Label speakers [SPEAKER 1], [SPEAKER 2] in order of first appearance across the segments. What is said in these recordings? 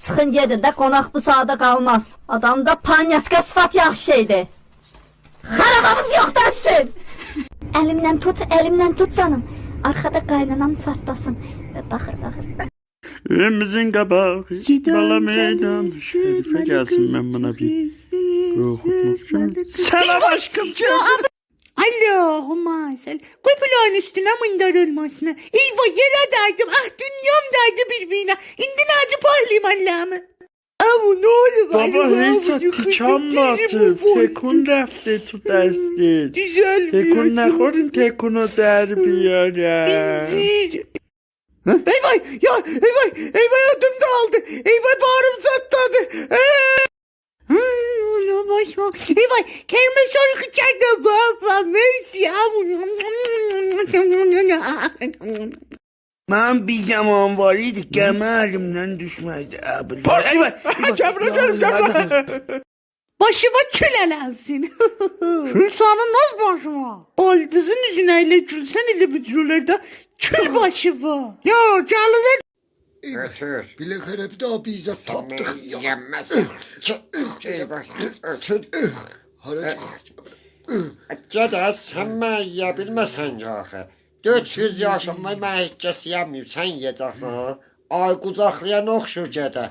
[SPEAKER 1] çıxın gedin də qonaq bu saata qalmaz. Adamda panyatka sıfat yaxşı şeydir. Xarabamız yoxdur sizin. Əlimdən tut canım. Arkada qaynanam çartlasın. Baxır.
[SPEAKER 2] Evimizin kabağı, bala meydan. Şerife gelsin, ben buna bir ruhutmak için. Selam aşkım canım.
[SPEAKER 3] Allah'ım sen köpüleğin üstüne mındar olmasına. Eyvah yere derdim. Ah dünyam derdi birbirine. İndi nerede parlayayım Allah'ımı. Ama ne olur
[SPEAKER 2] Baba hiç tıçanmadı. Tekun rafte tutasın.
[SPEAKER 3] Güzel bir
[SPEAKER 2] Tekun ne korun tekunu derbiyara.
[SPEAKER 3] İncir. Eyvah ya eyvah ödüm dağıldı. Eyvah bağrım çatladı. Eyvah kelime şarkı çekti baba. Mersi
[SPEAKER 4] Ben bir zaman var idi kemerimden düşmezdi abi.
[SPEAKER 3] Başıma külelensin. Kül sana naz başıma. Baldızın yüzüne ile kül sen ile bütürlerde kül başıma. Ya canlılar.
[SPEAKER 5] Ötür.
[SPEAKER 4] Bile hep daha bize taptık ya.
[SPEAKER 5] Yenmezsin. Ötür. Gede sen ben yiyebilmesen ya. 400 yaşımda ben hiç kes yemeyim. Sen yiyeceksin. Ay kucaklayan okşur gede.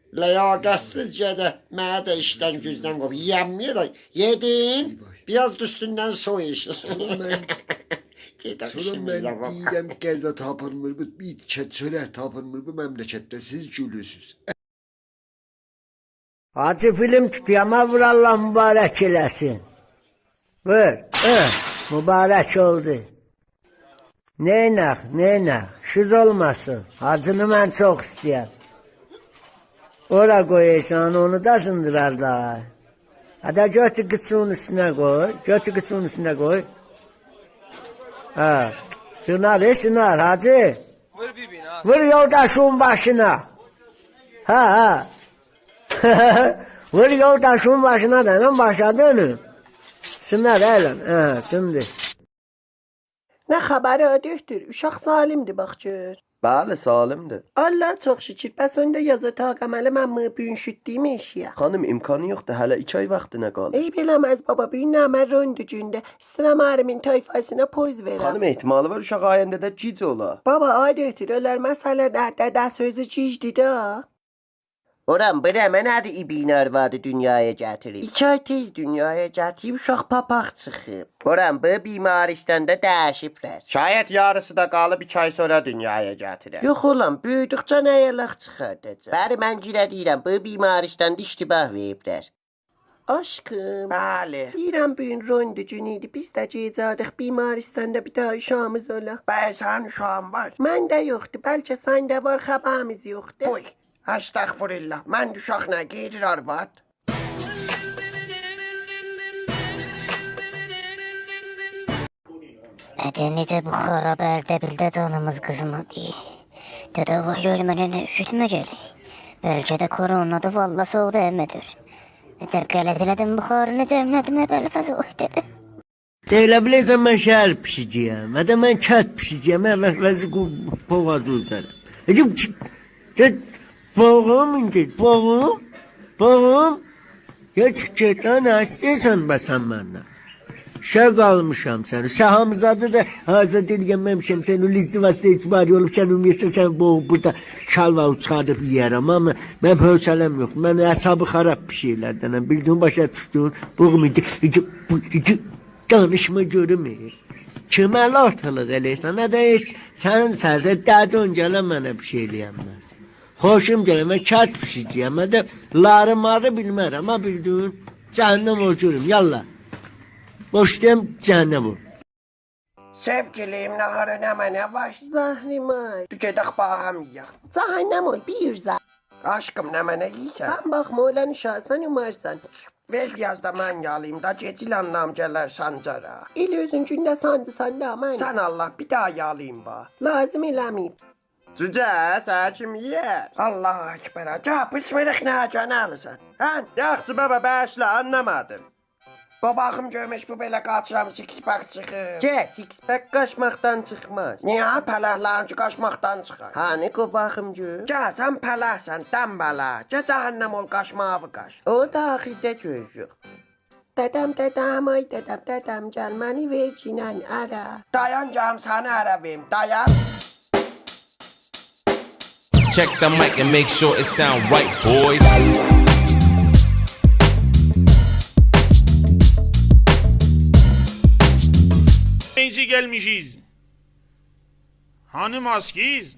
[SPEAKER 5] Ləyaqətsiz gədə, mənə də işdən gücdən qov. Yiyəmmiyə də yedin, biraz üstündən soy iş.
[SPEAKER 4] Sonra ben deyirəm qəza tapılmır bu, bir çölər tapılmır bu məmləkətdə, siz gülürsünüz.
[SPEAKER 6] Hacı film tutuyor ama vur Allah mübarek eləsin. Vur, mübarek oldu. Neynak, şuz olmasın. Hacını ben çok isteyen. Ora koyarsan onu da sındırar da. Hadi götür kıçığın üstüne koy. Ha, sınar hadi.
[SPEAKER 7] Vur bibin ha.
[SPEAKER 6] Vur yoldaşın başına. Ha. Vur yoldaşın başına da başladın. Sınar eylem. Ha, sındı.
[SPEAKER 8] Ne xəbəri ödüktür? Uşaq salimdir baxcır.
[SPEAKER 9] Bəli, salimdir.
[SPEAKER 8] Allah çox şükür. Bəs öndə yazı taqəməli mən mı büyünşüddüyüm eşiyə.
[SPEAKER 9] Xanım, imkanı yoxdur. Hələ 2 ay vaxtına qalır.
[SPEAKER 8] Eyb eləməz baba. Büyün nəmər röndücündə. İstəyirəm ərimin tayfasına poz verəm.
[SPEAKER 9] Xanım, ehtimalı var uşaq ayəndə də cic ola.
[SPEAKER 8] Baba, ödüktür. Ölər məsələ də sözü cicdir də.
[SPEAKER 9] Oram, bırəmə nədir ibin arvadı dünyaya gətirib?
[SPEAKER 8] 2 ay tez dünyaya gətirib uşaq papaq çıxıb.
[SPEAKER 9] Oram, bu bimaristanda dəyişiblər. Şayət yarısı da qalıb 2 ay sonra dünyaya gətirər.
[SPEAKER 8] Yox olam, böyüdükcə nə yəlaq çıxardacaq.
[SPEAKER 9] Bəli, mən girə deyirəm, bu bimaristanda iştibah veriblər.
[SPEAKER 8] Aşkım.
[SPEAKER 9] Bəli.
[SPEAKER 8] Deyirəm büyün röndücün idi. Biz də gecədıq bimaristanda bir daha uşağımız ola.
[SPEAKER 9] Bəsən uşağım var.
[SPEAKER 8] Məndə yoxdur. Bəlkə səndə var, xəbərimiz yoxdur.
[SPEAKER 9] Oy, əstəğfurullah. Mən uşaq nə gedir arvad?
[SPEAKER 10] Necə bu xarab Ərdəbildə canımız qızmadı. Dədə var görmənə üşütmə gəlik. Bəlkə də koronadır, valla soğuq dəymədir. Necə qələt elədim buxarını dəmlədim, əbəl-fəz oy dedi.
[SPEAKER 6] Deyilə bilirsən mən şəhər pişiciyəm, və də mən kət pişiciyəm, əvvəzi boğazı üzərəm. Boğum, get lan, nə istəyirsən bəsən məndən? Şə qalmışam səni, səhamızadı da hazır dilgənməmişəm səni, o listi vasitə icbari olub, sən ümumiyyətlə sən boğub burada şalvar çıxardıb yiyərəm, amma mən hövsələm yox, mən əsabı xarab bir şeylərdənəm, bildiğin başa düşdüğün boğum idi, danışma görmür. Kimə ortalıq eləysən, nə də heç sənin sərdə dədin gələ mənə bir şey eləyəməz. Xoşum gələ, mən kət pişiciyəm, mən də ları-marı bilmərəm, amma bildiğin cəhənnəm ol görüm, yallah. Boş deyəm, cəhənnəm ol.
[SPEAKER 9] Sevgilim, nahara nə mənə var?
[SPEAKER 8] Zahrim ay.
[SPEAKER 9] Gedək bağam yiyək.
[SPEAKER 8] Cəhənnəm ol, bir zah.
[SPEAKER 9] Aşkım, nə mənə yiysən?
[SPEAKER 8] Sən baxma, olan uşaqsan umarsan.
[SPEAKER 9] Ver yazda mən yalayım da, gecil anlam gələr sancara.
[SPEAKER 8] El özün gündə sancısan da mən.
[SPEAKER 9] Sən Allah, bir daha yalayım ba.
[SPEAKER 8] Lazım eləməyib.
[SPEAKER 9] Cücə, sən kim yiyər? Allah akbara, cah, pısmırıq nə can alırsan? Hən? Yaxşı baba, bəşlə, anlamadım.
[SPEAKER 8] Babağım görmüş bu belə qaçıram six pack çıxır.
[SPEAKER 9] Ke, six pack qaçmaqdan çıxmaz.
[SPEAKER 8] Niyə pələhlərinci qaçmaqdan çıxar?
[SPEAKER 9] Hani qobağım gör?
[SPEAKER 8] Gəl sən pələhsən, dəmbələ. Gəl cəhənnəm ol qaçmağı qaç.
[SPEAKER 9] O daxildə gözük.
[SPEAKER 8] Dədəm, ay dədəm, gəl məni vercinən ərə. Dayan gəl səni ərə verim, dayan.
[SPEAKER 7] Check the mic and make sure it sound right, boys.
[SPEAKER 11] Neyce gelmişiz? Hani maskiyiz?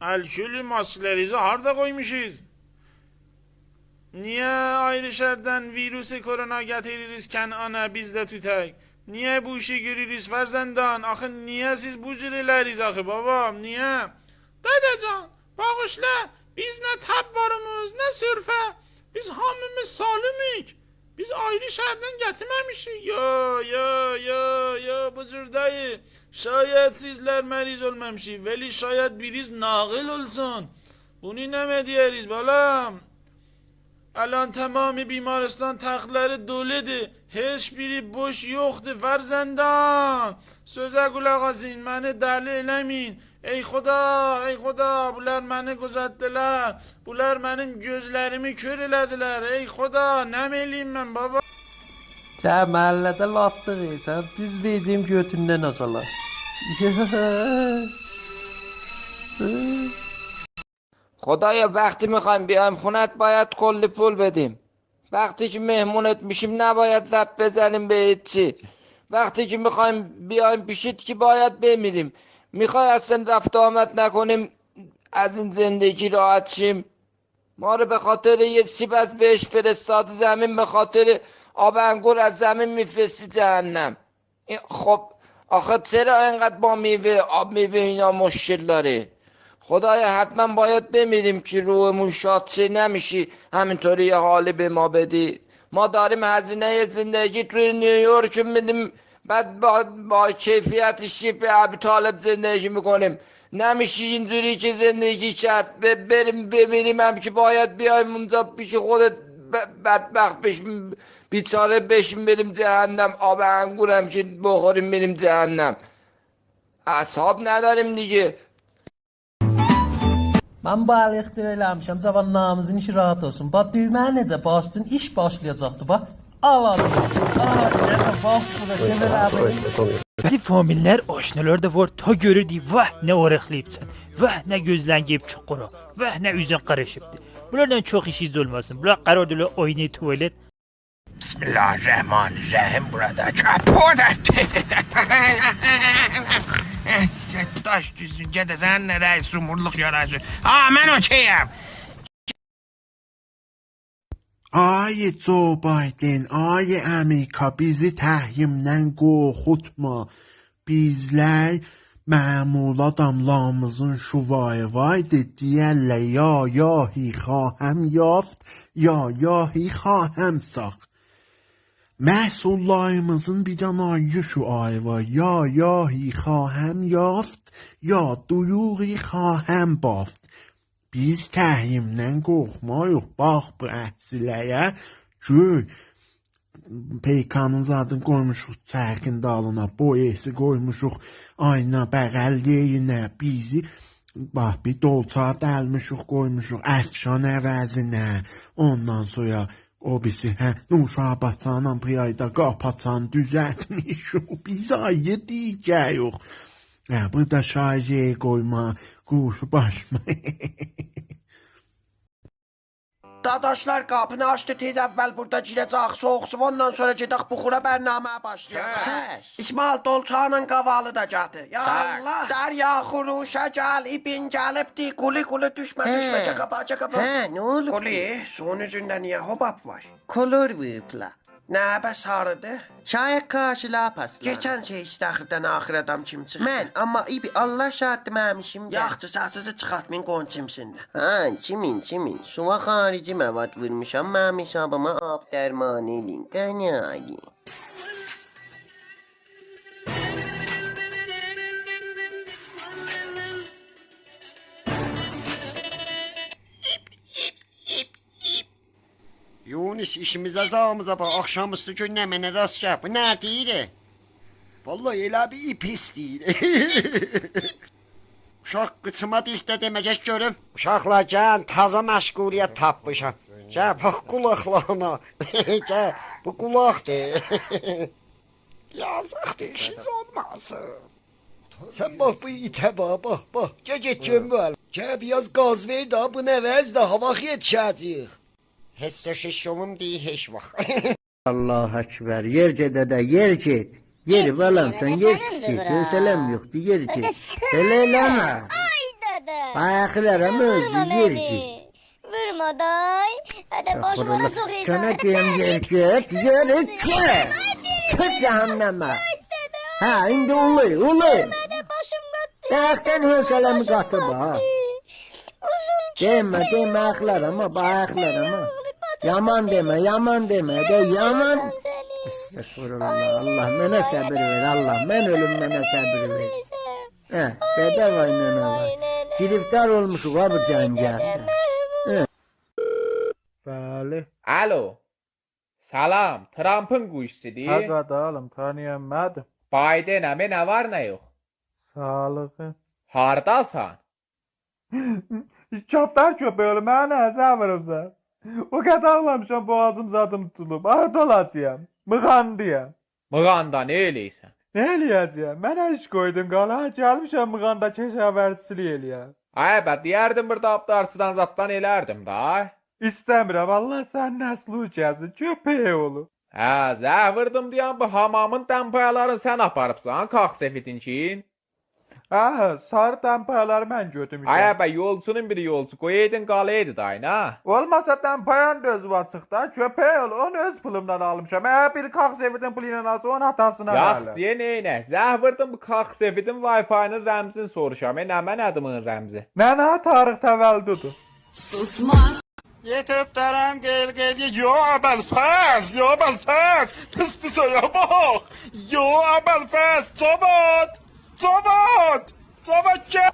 [SPEAKER 11] Alkül maskelerinizi harda koymuşuz? Niye ayrı şerden virüsü korona getiririzken ana biz de tütek? Niye bu işi görürüz ferzenden? Axı niye siz bu cüreleriz axı babam? Niye? Dedecan bağışla. Biz ne tab varımız ne sürfe. Biz hamımız salimik. Biz ayrı şehirden getirmemişik. Ya bu cür dayı. Şayet sizler meriz olmamışik. Veli şayet biriz nağıl olsun. Bunu ne diyeriz balam? Alan tamamı bimaristan taxtları doludur. Heç biri boş yoxdur ferzəndan. Sözə qulaq asın, məni dəli eləməyin. Ey Xuda, bunlar məni quzatdılar. Bunlar mənim gözlərimi kör elədilər. Ey Xuda, nə eləyim mən baba?
[SPEAKER 6] Sən məhəllədə latlıq sən düz deyəcəyim götündən asalar.
[SPEAKER 12] خدایا وقتی میخوایم بیایم خونت باید کلی پول بدیم. وقتی که مهمونت میشیم نباید لب بزنیم به هیچی. وقتی که میخوایم بیایم پیشت که باید بمیریم. میخوای اصلا رفت آمد نکنیم از این زندگی راحت شیم. ما رو به خاطر یه سیب از بهش فرستاد زمین به خاطر آب انگور از زمین میفرستی جهنم. خب آخه چرا اینقدر با میوه آب میوه اینا مشکل داره؟ خدایا حتما باید بمیریم که روحمون شاد شه نمیشی همینطوری یه حالی به ما بدی. ما داریم هزینه زندگی توی نیویورک میدیم بعد با کیفیت شیپ ابی طالب زندگی میکنیم. نمیشه اینجوری که زندگی کرد بریم بمیریم هم که باید بیایم اونجا پیش خودت بدبخت بشیم بیچاره بشیم بریم جهنم. آب انگور هم که بخوریم بریم جهنم. اصحاب نداریم دیگه.
[SPEAKER 6] Mən bu əli ixtira eləmişəm, cavanlarımızın işi rahat olsun. Bax, düyməni necə basdın, iş başlayacaqdı, bax. Al.
[SPEAKER 11] Bizi familler aşnalar da var, ta görürdü, vah ne oruqlayıbsan, vah ne gözlen giyip çukuru, vah ne üzün qarışıbdı. Bunlardan çok işiniz olmasın, bunlar qarardılar oyunu tuvalet.
[SPEAKER 7] Bismillahirrahmanirrahim burada kapot etti. Taş düzünce de sen ne reis rumurluk yarası. Ben okeyim.
[SPEAKER 13] Ay Joe Biden, ay Amerika bizi təhyimdən qorxutma. Bizlər məmul adamlarımızın şuvayvaydı deyərlər ya xahəm yaft, ya xahəm sax. Məhsullarımızın bir dənə şu ay var, ya xahəm yaft, ya duyuği xahəm baft. Biz təhyimdən qorxmayıq, bax bu əhsiləyə, gör, peykanın zadını qoymuşuq çərkin dalına, boyası qoymuşuq ayna bəğəlliyinə, bizi, bax bir dolça dəlmişuq, qoymuşuq əfşan əvəzinə, ondan sonra o bizi, Nuşabatsanla piyayda qapaçan düzətmişuq, biz ayı deyəcəyik. Burada şarjıya qoyma, quşu başma.
[SPEAKER 8] Dadaşlar qapını açdı tez əvvəl burada girəcək soğuqsu ondan sonra gedək buxura bərnaməyə başlayacaq. İsmail dolçanın qavalı da gətir. Ya Allah. Dərya xuruşa gəl, ipin gəlibdi, quli düşmə, çəkapa.
[SPEAKER 9] Nə olub?
[SPEAKER 8] Quli, suyun üzündə niyə hobab var?
[SPEAKER 9] Kolor vıpla.
[SPEAKER 8] Nə bəs sarıdı?
[SPEAKER 9] Şayet karşılığa paslar.
[SPEAKER 8] Geçən şey istəxirdən axır adam kim çıxdı?
[SPEAKER 9] Mən, amma ibi Allah şahid məmişim.
[SPEAKER 8] Yaxşı, saçıcı çıxartmayın qon kimsinlə.
[SPEAKER 9] Kimin. Suva xarici məvad vurmuşam, mənim hesabıma ab dərmanı elin. Qənəli.
[SPEAKER 5] demiş işimizə zamıza bax, axşamüstü gün nə mənə rast gəl. Bu nə deyir?
[SPEAKER 4] Vallahi elə bir ip istəyir.
[SPEAKER 5] Uşaq qıçıma dikdə deməcək görüm. Uşaqlar gəl, taza məşğuliyyət tapmışam. Gəl, bax qulaqlarına. Gəl, bu qulaqdır.
[SPEAKER 4] Yazıqdır, işiniz olmasın. Sen bak bu ite bak, bak. Get gömül. Gel biraz gaz ver daha, bu nevez de hava yetişəcək.
[SPEAKER 5] Heç şiş yolum deyil, heç vaxt.
[SPEAKER 6] Allah ekber. Yer gedede yer git. Yeri balam sen yer git. Öselem yoktu yer git. Heleleme.
[SPEAKER 10] Ay dede.
[SPEAKER 6] Ayaklara mı özü yer git.
[SPEAKER 10] Vurma day. Hadi boş bana sokayım.
[SPEAKER 6] Sana diyeyim yer git. Yer git. Tut cehenneme. Ha indi ulu. Ayaktan höselemi katı bak. Deme ayaklar ama bak ayaklar ama. Yaman deme de yaman. Estağfurullah. Allah mənə səbir ver Allah. Mən ölüm mənə səbir ver. Dede vay nene vay. Giriftar olmuşuq ha bu cəngəldə.
[SPEAKER 14] Bəli.
[SPEAKER 15] Alo. Salam. Trump'ın kuşusudur.
[SPEAKER 14] Həqiqət alım tanıyamadım.
[SPEAKER 15] Biden mi ne var ne yok?
[SPEAKER 14] Sağlığı.
[SPEAKER 15] Hardasan?
[SPEAKER 14] Çaptar köpeği mənə nəzəmirim sən. O kadar ağlamışam boğazım zadım tutulub. Ardalatıyam. Mıqandıyam.
[SPEAKER 15] Mıqanda ne eləysən?
[SPEAKER 14] Ne eləyəcəyəm? Mənə iş qoydun qala. Gəlmişəm mıqanda keşavərsizlik eləyəm.
[SPEAKER 15] Ay be deyərdim burada aptarçıdan zatdan elərdim da.
[SPEAKER 14] İstəmirəm Allah sən nəsli uçəsin. Köpeği olur.
[SPEAKER 15] Hə, zəhvirdim deyən bu hamamın təmpayalarını sən aparıbsan, qalx sefidin için.
[SPEAKER 14] Hə, sarı təmpayaları mən götürmüşəm.
[SPEAKER 15] Ay be yolçunun biri yolçu, qoyaydın qalaydı dayına.
[SPEAKER 14] Olmasa təmpayan da özü açıq da, köpeği olur. Onu öz pulumdan almışam. Biri qalx sefidin puluyla alsa onun hatasına verlər.
[SPEAKER 15] Yaxşıya neynə? Zəhvirdim bu qalx sefidin Wi-Fi-nın rəmzini soruşam. Nə mən adımın rəmzi?
[SPEAKER 14] Mənə tarix təvəllüdüdür.
[SPEAKER 11] Susmaz. Yetib dərəm gel yo Əbəlfəz, pis pis oya bak. Yo Əbəlfəz, Cavad gel.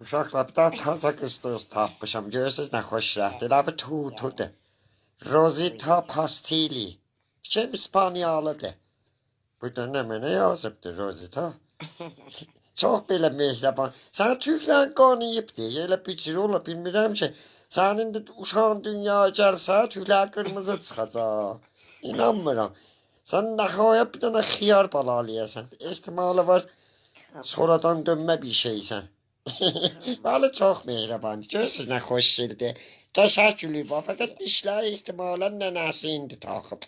[SPEAKER 5] Uşaqlar bir daha taza qız dost tapmışam. Görürsünüz nə xoş rəxtdir. Elə bir tutudur. Rosita Pastili. Fikir İspaniyalıdır. Burada nə mənə yazıbdır Rosita? Çox belə mehriban. Sən tüklə qanıyıbdır. Elə bücür ola bilmirəm ki. Sənin də uşağın dünyaya gəlsə tüklər qırmızı çıxacaq. İnanmıram. Sən nəxaya bir dənə xiyar balalıyəsən. Ehtimalı var sonradan dönmə bir şeysən. Vallahi çox mehriban. Görürsünüz nə xoş yerdir. Qəşəng gülüb. Fəqət dişlər ehtimalən nənəsi indi taxıb.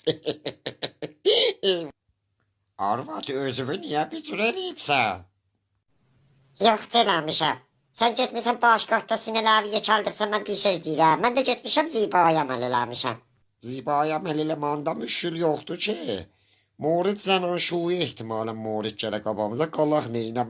[SPEAKER 5] Arvad özünü niyə bücür eləyibsən?
[SPEAKER 9] Yox, eləmişəm. Sən getmişsən başqaqda sinələviyə çaldıbsan, mən bir şey deyirəm. Mən də getmişəm zibaya əməl eləmişəm.
[SPEAKER 5] Zibaya əməl eləməndə müşkül yoxdur ki. Morid zənan şuyu ehtimalən morid gələ qabağımıza qalaq neynəmə.